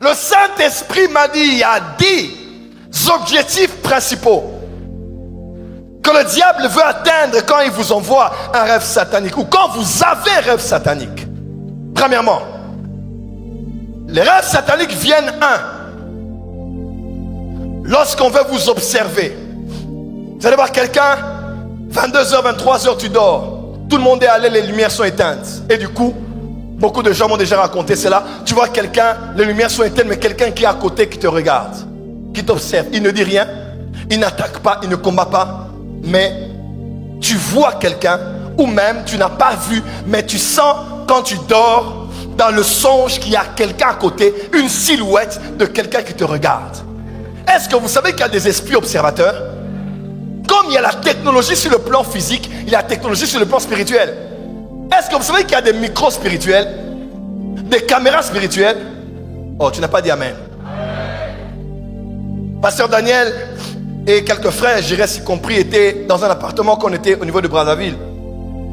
Le Saint-Esprit m'a dit, il y a 10 objectifs principaux que le diable veut atteindre quand il vous envoie un rêve satanique ou quand vous avez un rêve satanique. Premièrement, les rêves sataniques viennent lorsqu'on veut vous observer. Vous allez voir quelqu'un, 22h, 23h, tu dors. Tout le monde est allé, les lumières sont éteintes. Et du coup, beaucoup de gens m'ont déjà raconté cela. Tu vois quelqu'un, les lumières sont éteintes, mais quelqu'un qui est à côté, qui te regarde, qui t'observe. Il ne dit rien, il n'attaque pas, il ne combat pas. Mais tu vois quelqu'un, ou même tu n'as pas vu, mais tu sens quand tu dors, dans le songe qu'il y a quelqu'un à côté, une silhouette de quelqu'un qui te regarde. Est-ce que vous savez qu'il y a des esprits observateurs? Comme il y a la technologie sur le plan physique, il y a la technologie sur le plan spirituel. Est-ce que vous savez qu'il y a des micros spirituels, des caméras spirituelles? Oh, tu n'as pas dit amen. Pasteur Daniel et quelques frères, Jérès y compris, étaient dans un appartement qu'on était au niveau de Brazzaville.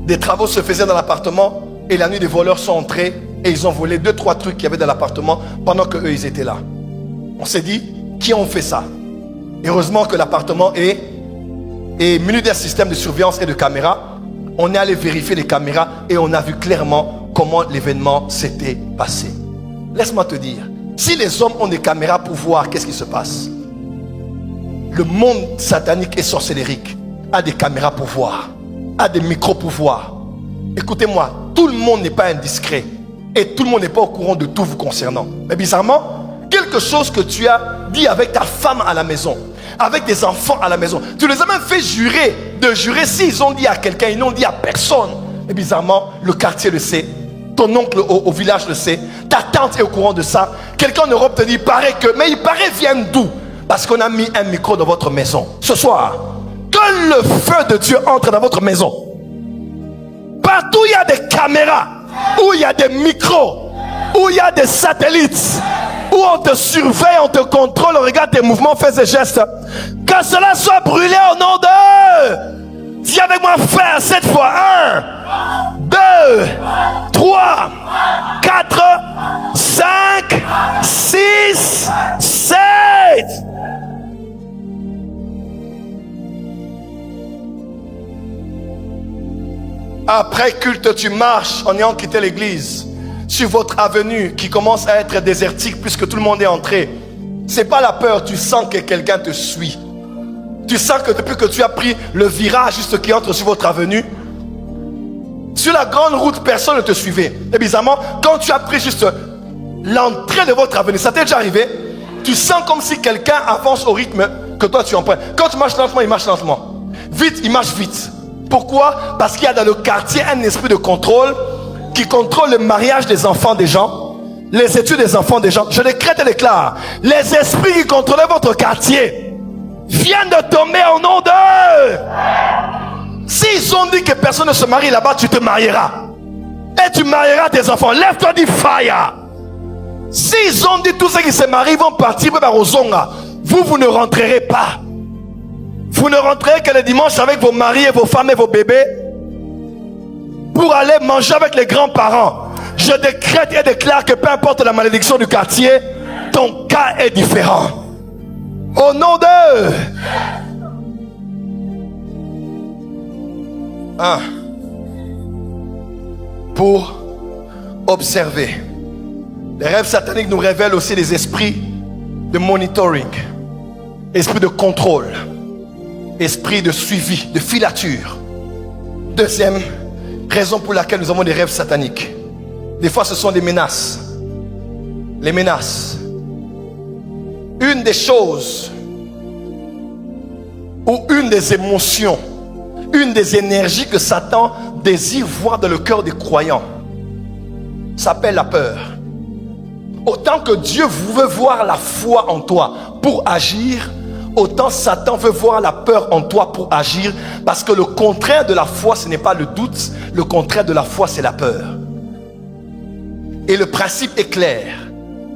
Des travaux se faisaient dans l'appartement et la nuit des voleurs sont entrés et ils ont volé 2-3 trucs qu'il y avait dans l'appartement pendant qu'eux ils étaient là. On s'est dit, qui ont fait ça? Heureusement que l'appartement est muni d'un système de surveillance et de caméras. On est allé vérifier les caméras et on a vu clairement comment l'événement s'était passé. Laisse-moi te dire, si les hommes ont des caméras pour voir qu'est-ce qui se passe, le monde satanique et sorcellérique a des caméras pour voir, a des micros pour voir. Écoutez-moi, tout le monde n'est pas indiscret et tout le monde n'est pas au courant de tout vous concernant. Mais bizarrement, quelque chose que tu as dit avec ta femme à la maison, avec des enfants à la maison, tu les as même fait jurer, de jurer s'ils ont dit à quelqu'un, ils n'ont dit à personne. Et bizarrement, le quartier le sait, ton oncle au village le sait, ta tante est au courant de ça. Quelqu'un en Europe te dit, il paraît que, mais il paraît viennent d'où? Parce qu'on a mis un micro dans votre maison. Ce soir, que le feu de Dieu entre dans votre maison. Partout il y a des caméras, où il y a des micros, où il y a des satellites, où on te surveille, on te contrôle, on regarde tes mouvements, fais des gestes. Que cela soit brûlé au nom de... Dis avec moi, frère, 7 fois. 1, 2, 3, 4, 5, 6, 7. Après culte, tu marches en ayant quitté l'église sur votre avenue qui commence à être désertique puisque tout le monde est entré. C'est pas la peur, tu sens que quelqu'un te suit. Tu sens que depuis que tu as pris le virage juste qui entre sur votre avenue, sur la grande route, personne ne te suivait. Et bizarrement, quand tu as pris juste l'entrée de votre avenue, ça t'est déjà arrivé? Tu sens comme si quelqu'un avance au rythme que toi tu empruntes. Quand tu marches lentement, il marche lentement. Vite, il marche vite. Pourquoi? Parce qu'il y a dans le quartier un esprit de contrôle qui contrôle le mariage des enfants des gens, les études des enfants des gens. Je décrète et déclare, les esprits qui contrôlent votre quartier viennent de tomber au nom d'eux. S'ils ont dit que personne ne se marie là-bas, tu te marieras. Et tu marieras tes enfants. Lève-toi, dis fire. S'ils ont dit tous ceux qui se marient vont partir vers Ozonga, vous ne rentrerez pas. Vous ne rentrerez que le dimanche avec vos maris et vos femmes et vos bébés pour aller manger avec les grands-parents. Je décrète et déclare que peu importe la malédiction du quartier, ton cas est différent. Au nom de... Pour observer. Les rêves sataniques nous révèlent aussi les esprits de monitoring, esprits de contrôle, esprit de suivi, de filature. Deuxième raison pour laquelle nous avons des rêves sataniques. Des fois, ce sont des menaces. Les menaces. Une des choses ou une des émotions, une des énergies que Satan désire voir dans le cœur des croyants s'appelle la peur. Autant que Dieu veut voir la foi en toi pour agir, autant Satan veut voir la peur en toi pour agir, parce que le contraire de la foi, ce n'est pas le doute, le contraire de la foi, c'est la peur. Et le principe est clair.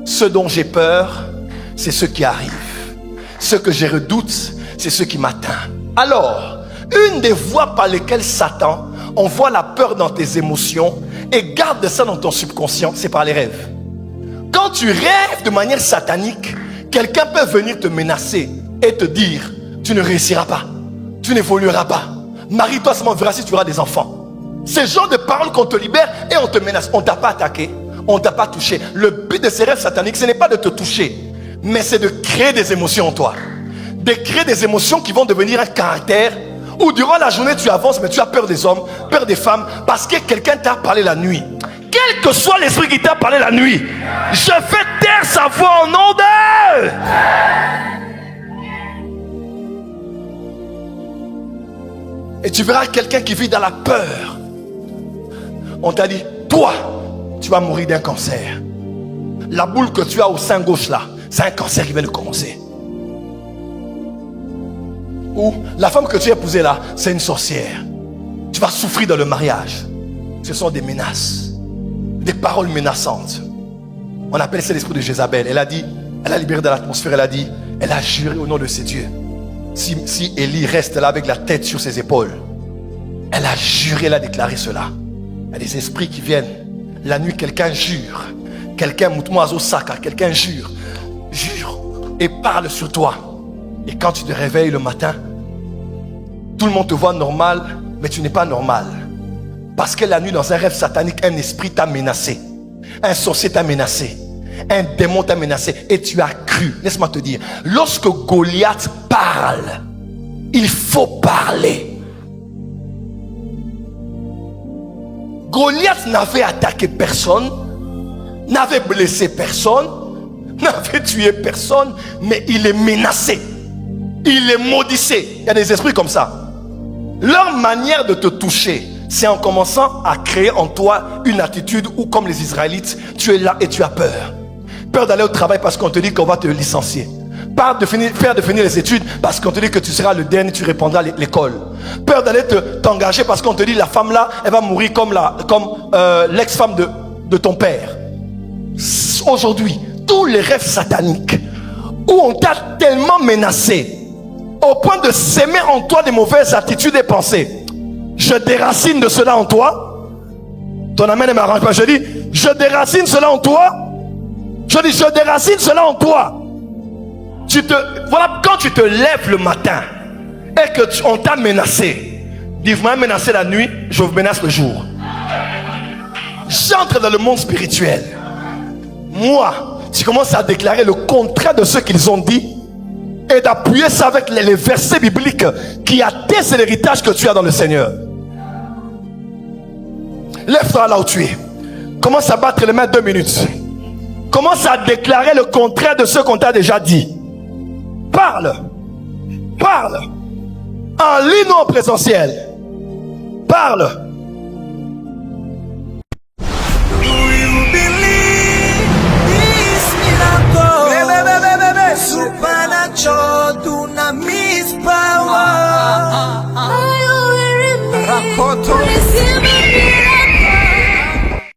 Ce dont j'ai peur, c'est ce qui arrive. Ce que je redoute, c'est ce qui m'atteint. Alors, une des voies par lesquelles Satan envoie la peur dans tes émotions et garde ça dans ton subconscient, c'est par les rêves. Quand tu rêves de manière satanique, quelqu'un peut venir te menacer et te dire, tu ne réussiras pas, tu n'évolueras pas. Marie-toi seulement, verras si tu auras des enfants. Ce genre de paroles qu'on te libère et on te menace. On ne t'a pas attaqué, on ne t'a pas touché. Le but de ces rêves sataniques, ce n'est pas de te toucher, mais c'est de créer des émotions en toi. De créer des émotions qui vont devenir un caractère où durant la journée tu avances, mais tu as peur des hommes, peur des femmes, parce que quelqu'un t'a parlé la nuit. Quel que soit l'esprit qui t'a parlé la nuit, je fais taire sa voix au nom d'eux. Et tu verras quelqu'un qui vit dans la peur. On t'a dit, toi, tu vas mourir d'un cancer. La boule que tu as au sein gauche là, c'est un cancer qui vient de commencer. Ou la femme que tu as épousée là, c'est une sorcière. Tu vas souffrir dans le mariage. Ce sont des menaces, des paroles menaçantes. On appelle ça l'esprit de Jézabel. Elle a dit, elle a libéré de l'atmosphère, elle a dit, elle a juré au nom de ses dieux. Si Élie reste là avec la tête sur ses épaules, elle a juré, elle a déclaré cela. Il y a des esprits qui viennent. La nuit, quelqu'un jure. Quelqu'un, Moutmoazo Saka, quelqu'un jure et parle sur toi. Et quand tu te réveilles le matin, tout le monde te voit normal, mais tu n'es pas normal. Parce que la nuit, dans un rêve satanique, un esprit t'a menacé. Un sorcier t'a menacé. Un démon t'a menacé. Et tu as cru. Laisse-moi te dire, lorsque Goliath parle, il faut parler. Goliath n'avait attaqué personne, n'avait blessé personne, n'avait tué personne, mais il est menacé. Il est maudissé. Il y a des esprits comme ça. Leur manière de te toucher, c'est en commençant à créer en toi une attitude où, comme les Israélites, tu es là et tu as peur. Peur d'aller au travail parce qu'on te dit qu'on va te licencier. Peur de finir les études parce qu'on te dit que tu seras le dernier, tu répondras à l'école. Peur d'aller t'engager parce qu'on te dit la femme là, elle va mourir comme l'ex-femme de ton père. Aujourd'hui, tous les rêves sataniques où on t'a tellement menacé au point de s'aimer en toi des mauvaises attitudes et pensées, je déracine de cela en toi. Ton amen ne m'arrange pas. Je dis, je déracine cela en toi. Je dis, je déracine cela en toi. Voilà, quand tu te lèves le matin et que on t'a menacé, dis, vous m'avez menacé la nuit, je vous menace le jour. J'entre dans le monde spirituel. Moi, tu commences à déclarer le contraire de ce qu'ils ont dit et d'appuyer ça avec les versets bibliques qui attestent l'héritage que tu as dans le Seigneur. Lève-toi là où tu es. Commence à battre les mains 2 minutes. Commence à déclarer le contraire de ce qu'on t'a déjà dit. Parle. Parle. En ligne ou en présentiel. Parle. Supernatural dunamis.